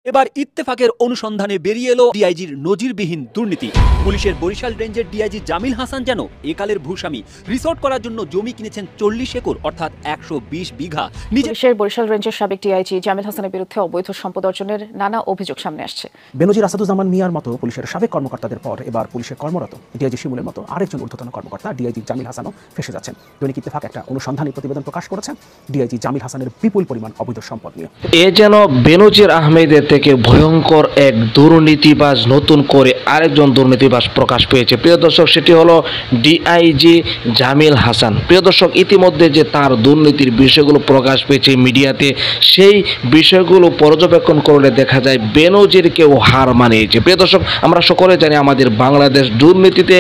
এবার ইত্তেফাকের অনুসন্ধানে বেরিয়ে এলো ডিআইজির নজিরবিহীন দুর্নীতি। পুলিশের বরিশাল রেঞ্জের ডিআইজি জামিল হাসান যেন একালের ভূস্বামী। রিসোর্ট করার জন্য জমি কিনেছেন 40 একর অর্থাৎ 120 বিঘা। পুলিশের বরিশাল রেঞ্জের সাবেক ডিআইজি জামিল হাসানের বিরুদ্ধে অবৈধ সম্পদ অর্জনের নানা অভিযোগ সামনে আসছে। বেনজির আসাদুজ্জামান মিয়ার মতো পুলিশের সাবেক কর্মকর্তাদের পর এবার পুলিশে কর্মরত ডিআইজি শিমুলের মতো আরেকজন ঊর্ধ্বতন কর্মকর্তা ডিআইজি জামিল হাসানও ফেসে যাচ্ছেন। দৈনিক ইত্তেফাক একটা অনুসন্ধানী প্রতিবেদন প্রকাশ করেছে ডিআইজি জামিল হাসানের বিপুল পরিমাণ অবৈধ সম্পদ নিয়ে। এ যেন বেনজির আহমেদের থেকে ভয়ঙ্কর এক দুর্নীতিবাজ নতুন করে আরেকজন দুর্নীতিবাজ প্রকাশ পেয়েছে। প্রিয় দর্শক, সেটি হলো ডিআইজি জামিল হাসান। প্রিয় দর্শক, ইতিমধ্যে যে তার দুর্নীতির বিষয়গুলো প্রকাশ পেয়েছে মিডিয়াতে, সেই বিষয়গুলো পর্যবেক্ষণ করলে দেখা যায় বেনজিরকেও হার মানিয়েছে। প্রিয় দর্শক, আমরা সকলে জানি আমাদের বাংলাদেশ দুর্নীতিতে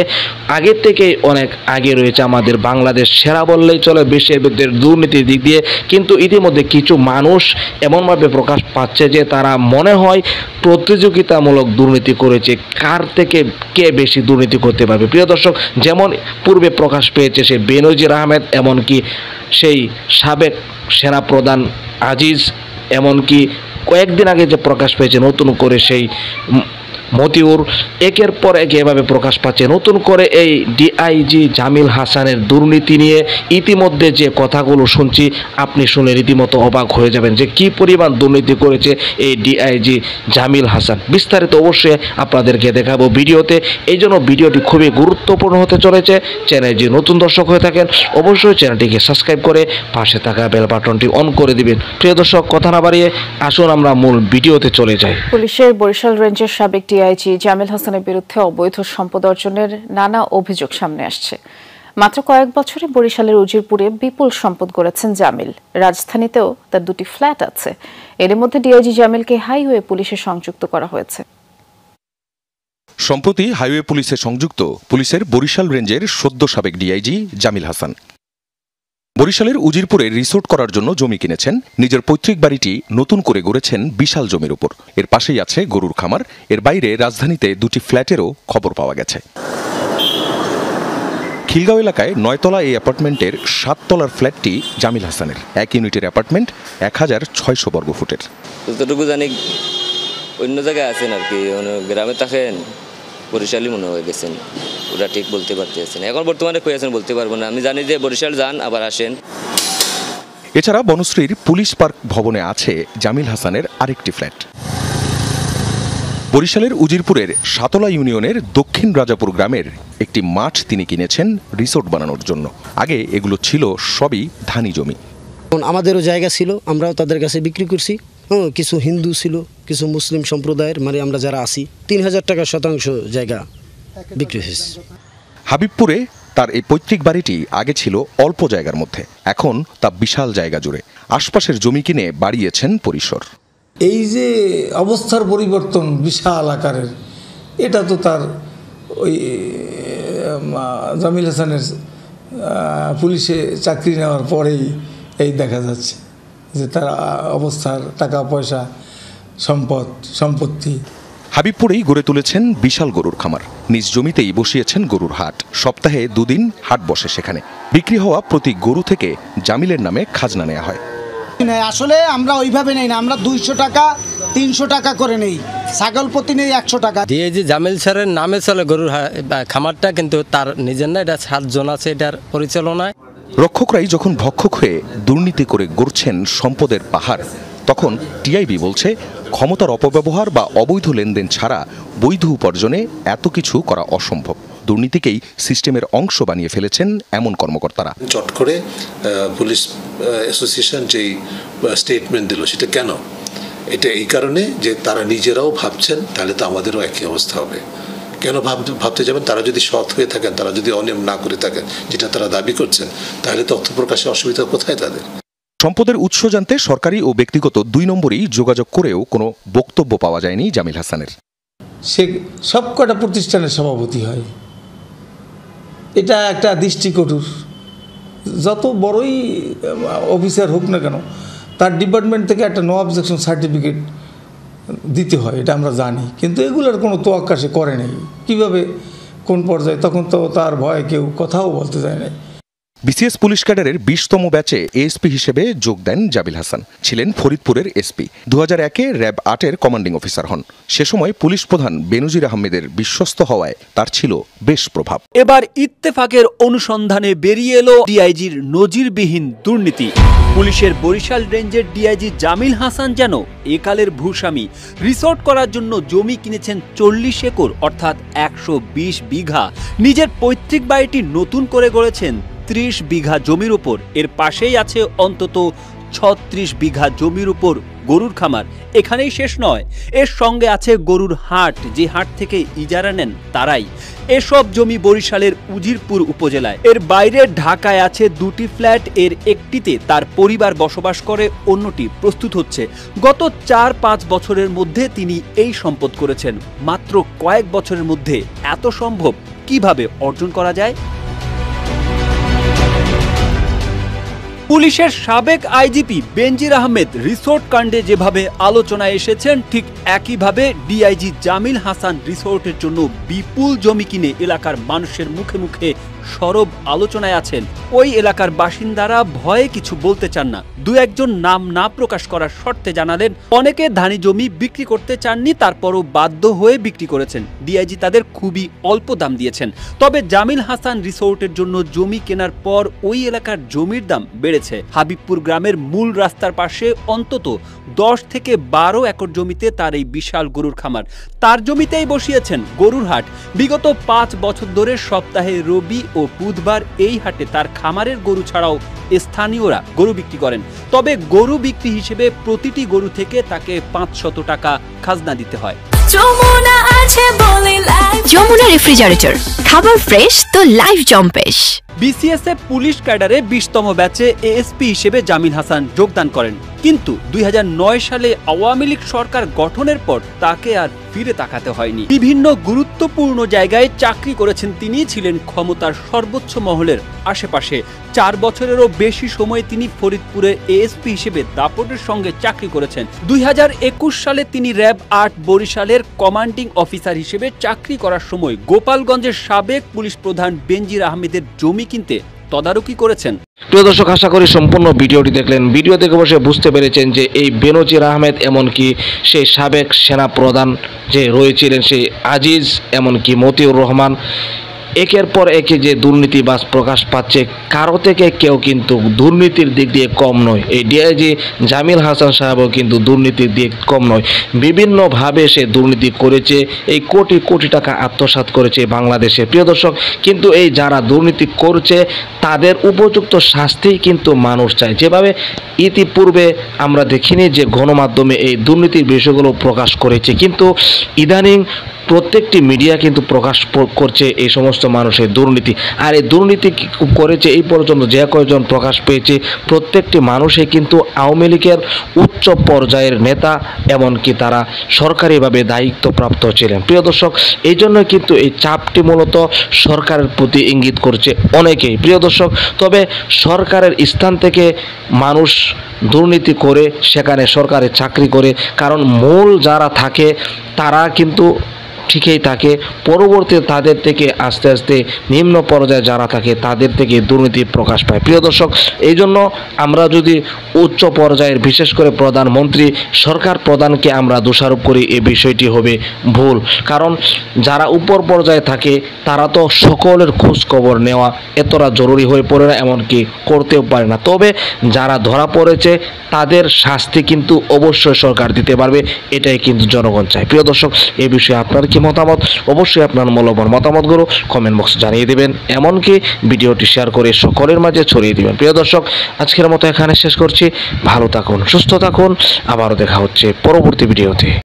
আগের থেকেই অনেক আগে রয়েছে। আমাদের বাংলাদেশ সেরা বললেই চলে বিশ্বের ভিতরে দুর্নীতির দিক দিয়ে। কিন্তু ইতিমধ্যে কিছু মানুষ এমনভাবে প্রকাশ পাচ্ছে যে তারা মনে হয় প্রতিযোগিতামূলক দুর্নীতি করেছে, কার থেকে কে বেশি দুর্নীতি করতে পারবে। প্রিয় দর্শক, যেমন পূর্বে প্রকাশ পেয়েছে সেই বেনজির আহমেদ, এমনকি সেই সাবেক সেনাপ্রধান আজিজ, এমনকি কয়েকদিন আগে যে প্রকাশ পেয়েছে নতুন করে সেই মতিউর, একের পর এক এভাবে প্রকাশ পাচ্ছে নতুন করে এই ডিআইজি জামিল হাসানের দুর্নীতি নিয়ে। ইতিমধ্যে যে কথাগুলো শুনছি, আপনি শুনে রীতিমতো অবাক হয়ে যাবেন যে কি পরিমাণ দুর্নীতি করেছে এই ডিআইজি জামিল হাসান। বিস্তারিত অবশ্যই আপনাদেরকে দেখাবো ভিডিওতে। এই জন্য ভিডিওটি খুবই গুরুত্বপূর্ণ হতে চলেছে। চ্যানেল যে নতুন দর্শক হয়ে থাকেন অবশ্যই চ্যানেলটিকে সাবস্ক্রাইব করে পাশে থাকা বেল বাটনটি অন করে দিবেন। প্রিয় দর্শক, কথা না বাড়িয়ে আসুন আমরা মূল ভিডিওতে চলে যাই। পুলিশের বরিশাল রেঞ্জের সাবেক ডিআইজি জামিল হাসানের বিরুদ্ধে অবৈধ সম্পদ অর্জনের নানা অভিযোগ সামনে আসছে। মাত্র কয়েক বছরে বরিশালের উজিরপুরে বিপুল সম্পদ গড়েছেন জামিল। রাজধানীতেও তার 2টি ফ্ল্যাট আছে। এর মধ্যে ডিআইজি জামিলকে হাইওয়ে পুলিশে সংযুক্ত করা হয়েছে। সম্প্রতি হাইওয়ে পুলিশে সংযুক্ত পুলিশের বরিশাল রেঞ্জের সদ্য সাবেক ডিআইজি জামিল হাসান। বরিশালের উজিরপুরে রিসোর্ট করার জন্য জমি কিনেছেন। নিজের পৈতৃক বাড়িটি নতুন করে গড়েছেন বিশাল জমির উপর। এর পাশেই আছে গরুর খামার। এর বাইরে রাজধানীতে 2টি ফ্ল্যাটেরও খবর পাওয়া গেছে। খিলগাঁও এলাকায় 9তলা এই অ্যাপার্টমেন্টের 7 তলার ফ্ল্যাটটি জামিল হাসানের। 1 ইউনিটের অ্যাপার্টমেন্ট 1600 বর্গফুটের। যতটুকু জানি অন্য জায়গায় আছেন আর কি, গ্রামে থাকেন, বরিশালই মনে হয়ে গেছেন, ওরা ঠিক বলতে পারতেছেন। এখন বর্তমানে কই আছেন বলতে পারবো না। আমি জানি যে বরিশাল যান আবার আসেন। এছাড়া বনশ্রীর পুলিশ পার্ক ভবনে আছে জামিল হাসানের আরেকটি ফ্ল্যাট। বরিশালের উজিরপুরের 7তলা ইউনিয়নের দক্ষিণ রাজাপুর গ্রামের একটি মাঠ তিনি কিনেছেন রিসোর্ট বানানোর জন্য। আগে এগুলো ছিল সবই ধানি জমি। আমাদেরও জায়গা ছিল, আমরাও তাদের কাছে বিক্রি করছি। কিছু হিন্দু ছিল, কিছু মুসলিম সম্প্রদায়ের, মানে আমরা যারা আছি, 3000 টাকা শতাংশ জায়গা বিক্রি হয়েছে। হাবিবপুরে তার এই পৈতৃক বাড়িটি আগে ছিল অল্প জায়গার মধ্যে, এখন তা বিশাল জায়গা জুড়ে। আশপাশের জমি কিনে বাড়িয়েছেন পরিসর। এই যে অবস্থার পরিবর্তন বিশাল আকারের, এটা তো তার ওই জামিল হাসানের পুলিশে চাকরি নেওয়ার পরেই এই দেখা যাচ্ছে যে তার অবস্থার টাকা পয়সা সম্পত্তি। হাবিবপুরেই গড়ে তুলেছেন বিশাল গরুর খামার। নিজ জমিতেই বসিয়েছেন গরুর হাট। সপ্তাহে 2 দিন হাট বসে সেখানে। বিক্রি হওয়া প্রতি গরু থেকে জামিলের নামে খাজনা নেওয়া হয়। আসলে আমরা ওইভাবে নেই না, আমরা 200 টাকা 300 টাকা করে নেই। ছাগল প্রতি নেই 100 টাকা। ডিআইজি জামিল স্যারের নামে চলে গরুর খামারটা, কিন্তু তার নিজের না, এটা 7 জন আছে এটার পরিচালনায়। রক্ষকরাই যখন ভক্ষক হয়ে দুর্নীতি করে গড়ছেন সম্পদের পাহাড়, তখন টিআইবি বলছে ক্ষমতার অপব্যবহার বা অবৈধ লেনদেন ছাড়া বৈধ উপার্জনে এত কিছু করা অসম্ভব। দুর্নীতিকেই সিস্টেমের অংশ বানিয়ে ফেলেছেন এমন কর্মকর্তারা। চট করে পুলিশ অ্যাসোসিয়েশন যেই স্টেটমেন্ট দিল, সেটা কেন? এটা এই কারণে যে তারা নিজেরাও ভাবছেন তাহলে তো আমাদেরও একই অবস্থা হবে। কেন ভাবতে যাবেন? তারা যদি সৎ হয়ে থাকেন, তারা যদি অনিয়ম না করে থাকেন, যেটা তারা দাবি করছেন, তাহলে তথ্য প্রকাশে অসুবিধা কোথায় তাদের? সম্পদের উৎস জানতে সরকারি ও ব্যক্তিগত 2 নম্বরই যোগাযোগ করেও কোনো বক্তব্য পাওয়া যায়নি জামিল হাসানের। সে সবকটা প্রতিষ্ঠানের সভাপতি হয়, এটা একটা দৃষ্টিকটুর। যত বড়ই অফিসার হোক না কেন, তার ডিপার্টমেন্ট থেকে একটা নো অবজেকশন সার্টিফিকেট দিতে হয়, এটা আমরা জানি। কিন্তু এগুলোর কোনো তোয়াক্কা সে করে নেই। কীভাবে কোন পর্যায়ে, তখন তো তার ভয়ে কেউ কথাও বলতে যায় না। বিসিএস পুলিশ ক্যাডারের 20তম ব্যাচে এএসপি হিসেবে যোগ দেন জামিল হাসান। ছিলেন ফরিদপুরের এসপি। 2001-এ র্যাব 8-এর কমান্ডিং অফিসার হন। সে সময় পুলিশ প্রধান বেনজির আহমেদের বিশ্বস্ত হওয়ায় তার ছিল বেশ প্রভাব। এবার ইত্তেফাকের অনুসন্ধানে বেরিয়ে এলো ডিআইজির নজিরবিহীন দুর্নীতি। পুলিশের বরিশাল রেঞ্জের ডিআইজি জামিল হাসান যেন একালের ভূস্বামী। রিসোর্ট করার জন্য জমি কিনেছেন 40 একর অর্থাৎ 120 বিঘা। নিজের পৈতৃক বাড়িটি নতুন করে গড়েছেন 30 বিঘা জমির উপর। এর পাশেই আছে অন্তত 36 বিঘা জমির উপর গরুর খামার। এখানেই শেষ নয়, এর সঙ্গে আছে গরুর হাট, যে হাট থেকে ইজারা নেন তারাই। এসব জমি বরিশালের উজিরপুর উপজেলায়। এর বাইরে ঢাকায় আছে 2টি ফ্ল্যাট। এর একটিতে তার পরিবার বসবাস করে, অন্যটি প্রস্তুত হচ্ছে। গত 4-5 বছরের মধ্যে তিনি এই সম্পদ করেছেন। মাত্র কয়েক বছরের মধ্যে এত সম্ভব কিভাবে অর্জন করা যায়? পুলিশের সাবেক আইজিপি বেনজির আহমেদ রিসোর্ট কাণ্ডে যেভাবে আলোচনায় এসেছেন, ঠিক একইভাবে ডিআইজি জামিল হাসান রিসোর্টের জন্য বিপুল জমি কিনে এলাকার মানুষের মুখে মুখে সরব আলোচনায় আছেন। ওই এলাকার বাসিন্দারা ভয়ে কিছু বলতে চান না। 2-1জন নাম না প্রকাশ করার শর্তে জানালেন, অনেকে ধানি জমি বিক্রি করতে চাননি, তারপরও বাধ্য হয়ে বিক্রি করেছেন। ডিআইজি তাদের খুবই অল্প দাম দিয়েছেন। তবে জামিল হাসান রিসোর্টের জন্য জমি কেনার পর ওই এলাকার জমির দাম বেড়েছে। হাবিবপুর গ্রামের মূল রাস্তার পাশে অন্তত 10 থেকে 12 একর জমিতে তার এই বিশাল গরুর খামার। তার জমিতেই বসিয়েছেন গরুর হাট। বিগত 5 বছর ধরে সপ্তাহে রবি ও বুধবার এই হাটে তার খামারের গরু ছাড়াও স্থানীয়রা গরু বিক্রি করেন। তবে গরু বিক্রি হিসেবে প্রতিটি গরু থেকে তাকে 500 টাকা খাজনা দিতে হয়। যমুনা রেফ্রিজারেটর, খাবার ফ্রেশ তো লাইফ জম্পেশ। বিসিএসএ পুলিশ ক্যাডারে 20তম ব্যাচে এএসপি হিসেবে জামিল হাসান যোগদান করেন। কিন্তু 2009 সালে আওয়ামী লীগ সরকার গঠনের পর তাকে আর ফিরে তাকাতে হয়নি। বিভিন্ন গুরুত্বপূর্ণ জায়গায় চাকরি করেছেন তিনি। ছিলেন ক্ষমতার সর্বোচ্চ মহলের আশেপাশে। 4 বছরেরও বেশি সময় তিনি ফরিদপুরে এএসপি হিসেবে দাপটের সঙ্গে চাকরি করেছেন। 2021 সালে তিনি র্যাব 8 বরিশালের কমান্ডিং অফিসার হিসেবে চাকরি করার সময় গোপালগঞ্জের সাবেক পুলিশ প্রধান বেনজির আহমেদের জমি কিনতে তদারকি করেছেন। প্রিয় দর্শক, আশা করি সম্পূর্ণ ভিডিওটি দেখলেন। ভিডিও দেখে বসে বুঝতে পেরেছেন যে এই বেনজির আহমেদ, এমনকি সেই সাবেক সেনা প্রধান যে রয়েছিলেন সেই আজিজ, এমনকি মতিউর রহমান, একের পর একে যে দুর্নীতিবাজ প্রকাশ পাচ্ছে, কারো থেকে কেউ কিন্তু দুর্নীতির দিক দিয়ে কম নয়। এই ডিআইজি জামিল হাসান সাহেবও কিন্তু দুর্নীতির দিক কম নয়। বিভিন্নভাবে সে দুর্নীতি করেছে, এই কোটি কোটি টাকা আত্মসাৎ করেছে বাংলাদেশে। প্রিয় দর্শক, কিন্তু এই যারা দুর্নীতি করছে তাদের উপযুক্ত শাস্তি কিন্তু মানুষ চায়। যেভাবে ইতিপূর্বে আমরা দেখিনি যে গণমাধ্যমে এই দুর্নীতির বিষয়গুলো প্রকাশ করেছে, কিন্তু ইদানিং প্রত্যেকটি মিডিয়া কিন্তু প্রকাশ করছে এই সমস্ত মানুষের দুর্নীতি। আর এই দুর্নীতি করেছে এই পর্যন্ত যে কয়েকজন প্রকাশ পেয়েছে, প্রত্যেকটি মানুষই কিন্তু আওয়ামী লীগের উচ্চ পর্যায়ের নেতা, এমনকি তারা সরকারিভাবে দায়িত্বপ্রাপ্ত ছিলেন। প্রিয় দর্শক, এই জন্য কিন্তু এই চাপটি মূলত সরকারের প্রতি ইঙ্গিত করছে অনেকেই। প্রিয় দর্শক, তবে সরকারের স্থান থেকে মানুষ দুর্নীতি করে সেখানে সরকারি চাকরি করে, কারণ মূল যারা থাকে তারা কিন্তু ঠিকই থাকে, পরবর্তীতে তাদের থেকে আস্তে আস্তে নিম্ন পর্যায়ে যারা থাকে তাদের থেকে দুর্নীতি প্রকাশ পায়। প্রিয় দর্শক, এই জন্য আমরা যদি উচ্চ পর্যায়ের, বিশেষ করে প্রধানমন্ত্রী, সরকার প্রধানকে আমরা দোষারোপ করি, এই বিষয়টি হবে ভুল। কারণ যারা উপর পর্যায়ে থাকে তারা তো সকলের খোঁজ খবর নেওয়া এতটা জরুরি হয়ে পড়ে না, এমনকি করতেও পারে না। তবে যারা ধরা পড়েছে তাদের শাস্তি কিন্তু অবশ্যই সরকার দিতে পারবে, এটাই কিন্তু জনগণ চায়। প্রিয় দর্শক, এই বিষয়ে আপনার কি মতামত? অবশ্যই আপনার মূল্যবান মতামতগুলো কমেন্ট বক্সে জানিয়ে দেবেন, এমনকি ভিডিওটি শেয়ার করে সকলের মাঝে ছড়িয়ে দিবেন। প্রিয় দর্শক, আজকের মতো এখানে শেষ করছি। ভালো থাকুন, সুস্থ থাকুন, আবারও দেখা হচ্ছে পরবর্তী ভিডিওতে।